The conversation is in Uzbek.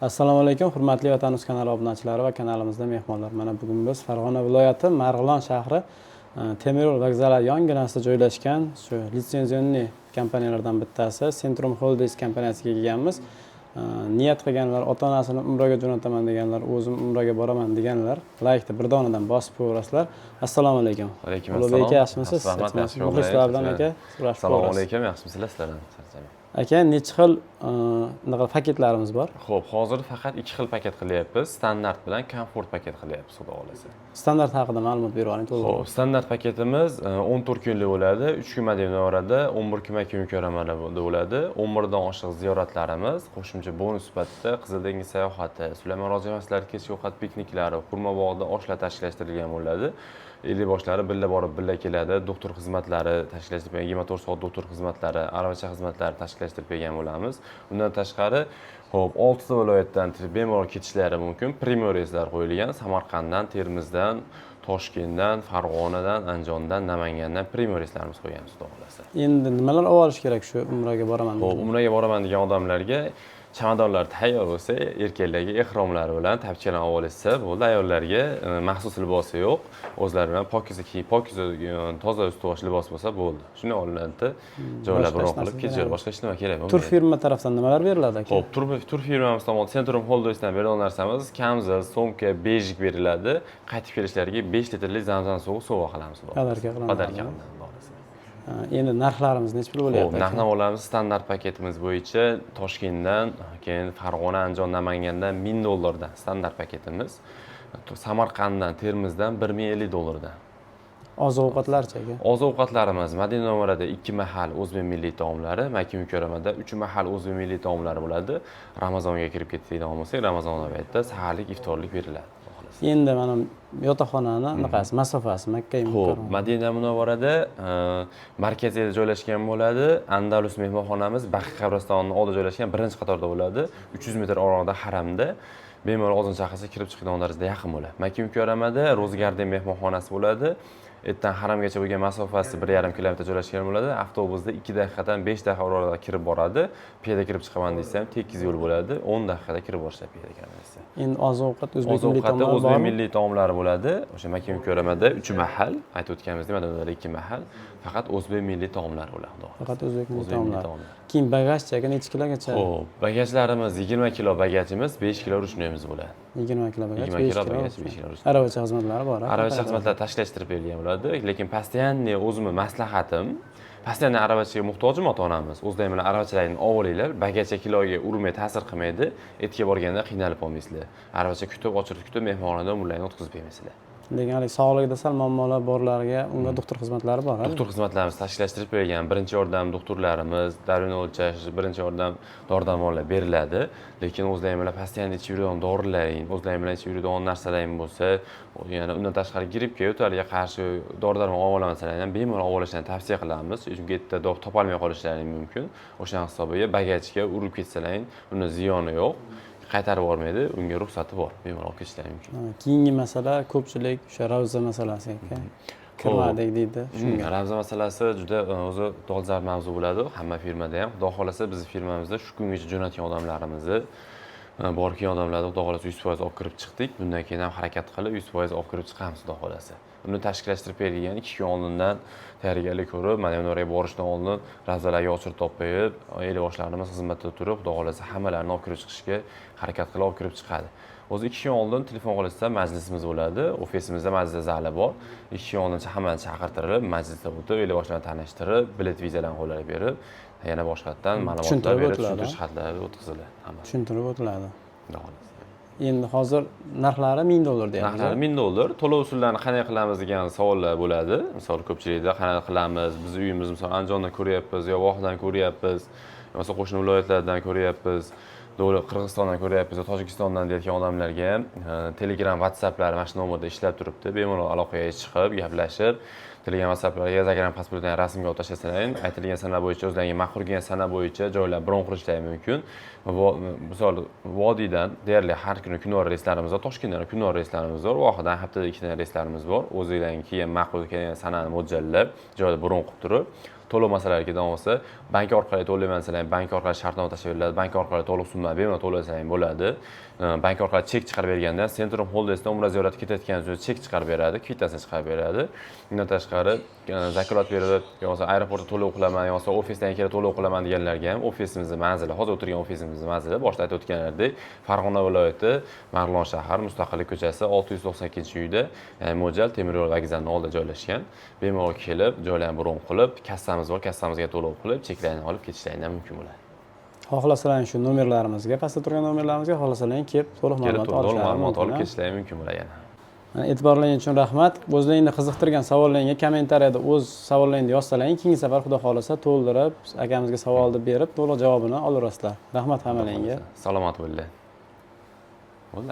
Assalomu alaykum, hurmatli Vatanuz kanali obunachilari va kanalimizda mehmonlar. Mana bugun biz Farg'ona viloyati Marg'ilon shahri temir yo'l vokzali yonginasida joylashgan shu litsenzionni kompaniyalardan bittasi Centrum Holdings kompaniyasiga kelganmiz. Niyat qilganlar, ota-onasini umraga jo'nataman deganlar, o'zim umraga boraman deganlar, laykni bir donadan bosib qo'yasizlar. Assalomu alaykum. Alaykum assalom. Aka, yaxshimisiz? Rahmat, yaxshi. Muxlislar bilan aka, assalomu alaykum, yaxshimisizlar sizlar? Aka, necha xil paketlarimiz bor? Xo'p, hozir faqat 2 xil paket qilyapmiz. Standart bilan komfort paket qilyapmiz, xudo xolasa. Standart haqida ma'lumot berib oling to'liq. Xo'p, standart paketimiz 14 kunlik bo'ladi, 3 kun Madina munavvarada, 11 kun Makka mukarramada bo'ladi. 11 dan oshiq ziyoratlarimiz, qo'shimcha bonus sifatida Qizil dengiz sayohati, Sulaymon Rozi maslari kechki ovqat pikniklari, Xurmobog'da oshlar tashkillashtirilgan bo'ladi. 50 boshlari billa borib, billa keladi. Doktor xizmatlari tashkillashtirilgan, 24 soat doktor xizmatlari, aravacha xizmatlari tashkillashtirib bergan bo'lamiz. Undan tashqari, xo'p, 6 ta viloyatdan bemalol ketishlari mumkin. Primo reyslar qo'yilgan. Samarqanddan, Termizdan, Toshkentdan, Farg'onadan, Andijondan, Namangandan primo reyslarimiz qo'yganmiz, xudo xolasa. Endi nimalar olib olish kerak shu umraga boraman degan? Xo'p, umraga boraman degan odamlarga chamadonlar tayyor bo'lsa, erkaklarga ehromlari bilan tapchalar olib olishsa, bo'ldi. Ayollarga maxsus libosi yo'q, o'zlari bilan pokiza kiyib, pokiza toza ust-bosh libos bo'lsa bo'ldi. Shuni olinadi, joylab biroq qilib ketishadi. Boshqa hech nima kerak bo'lmaydi. Tur firma tarafdan nimalar beriladi aka? Xo'p, tur firmamiz tomonidan Centrum Holdingsdan berilgan narsamiz kamzil, so'mka, bejik beriladi. Qaytib kelishlariga 5 litrlik zamzam suvi sovg'a qilamiz. Podarka Endi narxlarimiz necha pul bo'lyapti? Narx-navolarimiz standart paketimiz bo'yicha Toshkentdan, keyin Farg'ona, Andijon, Namangandan $1000 standart paketimiz. Samarqanddan, Termizdan $1050. Oziq-ovqatlarchi aka? Oziq-ovqatlarimiz Madina munavvarada 2 mahal o'zbek milliy taomlari, Makka mukarramada 3 mahal o'zbek milliy taomlari bo'ladi. Ramazonga kirib ketadigan bo'lsak, Ramazon oyida saharlik, iftorlik beriladi. Endi mana yotoqxonani qanaqasi, masofasi Makka Xo'p, Madina munavvarada markazida joylashgan bo'ladi. Andalus mehmonxonamiz Baqiy qabristonining oldida joylashgan birinchi qatorda bo'ladi. 300 metr oraliqda haramda. Bemalol ozon chaqirsa kirib chiqadigan darajada yaqin bo'ladi. Makka mukarramada Ro'z Garden mehmonxonasi bo'ladi. Ertan haramgacha bo'lgan masofasi 1,5 kilometr joylashgan bo'ladi. Avtobusda 2 daqiqadan 5 daqiqa oraliqda kirib boradi. Piyoda kirib chiqaman desa ham tekis yo'l bo'ladi. 10 daqiqada kirib borishadi piyoda kirsa. Endi oziq-ovqat o'zbek milliy taomlari bo'ladi. O'sha Makka mukarramada 3 mahal, aytib o'tganimizdek, Madinada 2 mahal, faqat o'zbek milliy taomlari bo'ladi. Faqat o'zbek milliy taomlari. Keyin bagajchaga necha kilogacha? Xo'p, bagajlarimiz 20 kilo bagajimiz, 5 kilo ruchnoyimiz bo'ladi. 20 kilo bagaj, 20 kilo bagaj, 5 kilo ruchnoy. Aravacha xizmatlari bor. Aravacha xizmatlari tashkillashtirib berilgan bo'ladi, lekin постоянный o'zimni maslahatim, постоянный aravachaga muhtojim ota-onamiz. O'zlaring bilan aravachalarni olinglar, bagajcha kiloga urmay ta'sir qilmaydi. Etga borganda qiynalib qolmaysizlar. Aravacha kutib, ochirib kutib, mehmonxonada umrlarni o'tkazib bermaysizlar. Lekin hali sog'lig'ida sal muammolar borlarga unga doktor xizmatlari bor. Doktor xizmatlarimiz tashkillashtirib berilgan. Birinchi yordam doktorlarimiz, daryoni o'lchash, birinchi yordam dori-darmonlar beriladi. Lekin o'zlaring bilan постоянно ichib yuradigan dorilaring, o'zlaring bilan ichib yuradigan narsalaring bo'lsa, yana undan tashqari grippga, yo'talga qarshi dori-darmon olib olmasalar ham bemalol olib olishni tavsiya qilamiz. Chunki yerda dori topolmay qolishlari mumkin. O'sha hisobiga bagajga urib ketsalaring, uni ziyoni yo'q. Qaytarib bormaydi, unga ruxsati bor, bemalol olib ketishlari mumkin. Keyingi masala ko'pchilik o'sha ravza masalasi aka. Kirmadik deydi. Shunga ravza masalasi juda o'zi dolzarb mavzu bo'ladi, hamma firmada ham. Xudo xolasa bizning firmamizda shu kungacha jo'natgan odamlarimizni borgan odamlarni xudo xolasa 100% olib kirib chiqdik. Bundan keyin ham harakat qilib 100% olib kirib chiqamiz xudo xolasa. Uni tashkillashtirib bergan 2 kun oldindan tayyorgarlik ko'rib, mana bunga borishdan oldin ravzalarga ochirib topib, eli boshlarimiz xizmatda turib, xudo xolasa hammalarini olib kirib chiqishga harakat qilib olib kirib chiqadi. O'zi 2 kun oldin telefon qilishsa majlisimiz bo'ladi. Ofisimizda majlis zali bor. 2 kun oldin hammani chaqirtirib, majlisda o'tib, eli boshlarni tanishtirib, bilet vizalarni qo'llarga berib, yana boshqatdan ma'lumotlar berib, tushuntirish xatlari o'tkaziladi. Tushuntirib o'tiladi. Endi hozir narxlari $1000 deyapmiz. Narxlari $1000. To'lov usullarini qanday qilamiz degan savollar bo'ladi. Misol ko'pchilikda qanday qilamiz? Biz uyimiz misol Andijondan ko'ryapmiz, yo Vohdan ko'ryapmiz, yoki qo'shni viloyatlardan ko'ryapmiz, Qirg'izistondan ko'ryapmiz, Tojikistondan deyotgan odamlarga ham Telegram, WhatsApplar mana shu nomerda ishlab turibdi. Bemalol aloqaga chiqib, gaplashib, Telegram, WhatsApplarga Instagram pasportini rasmga olib tashlasalar, aytilgan sana bo'yicha o'zlariga ma'qul kelgan sana bo'yicha joylar bron qilishlari mumkin. Misol Vodiydan deyarli har kuni kunora reyslarimiz bor, Toshkentdan kunora reyslarimiz bor, Vohadan haftada 2 ta reyslarimiz bor. O'zingizlarga kelgan ma'qul kelgan sanani mo'ljallab, joyda bron qilib turib, to'lov masalalari keladigan bo'lsa, bank orqali to'layman desalar, bank orqali shartnoma tashlab beriladi, bank orqali to'liq summani bemalol to'lasang bo'ladi. Bank orqali chek chiqarib berganda Centrum Holdesdan umra ziyorati ketayotgan joyda chek chiqarib beradi, kvitansiya chiqarib beradi. Undan tashqari zakalat berib, yo'qsa aeroportda to'lov qilaman, yo'qsa ofisdan kelib to'lov qilaman deganlarga ham ofisimizning manzili, hozir o'tirgan ofisimizning manzili boshida aytib o'tganlaridek Farg'ona viloyati Marg'ilon shahar Mustaqillik ko'chasi 692-uyda, ya'ni mo'ljal temir yo'l vokzalining oldida joylashgan. Bemalol kelib, joylarni bron qilib, kassamiz bor, kassamizga to'lov qilib, cheklarni olib ketishlaringiz mumkin bo'ladi. Xohlasalar shu nomerlarimizga, pastda turgan nomerlarimizga xohlasalar kelib to'liq ma'lumot olishlari ma'lumot olib mumkin. ketishlari mumkin bo'ladi yana. E'tiborlaringiz uchun rahmat. O'zlaringni qiziqtirgan savollaringga kommentariyada o'z savollaringni yozsalaring, keyingi safar xudo xolasa to'ldirib, akamizga savolni berib, to'liq javobini olarasizlar. Rahmat hammalaringga. Salomat bo'linglar. Bo'ldi,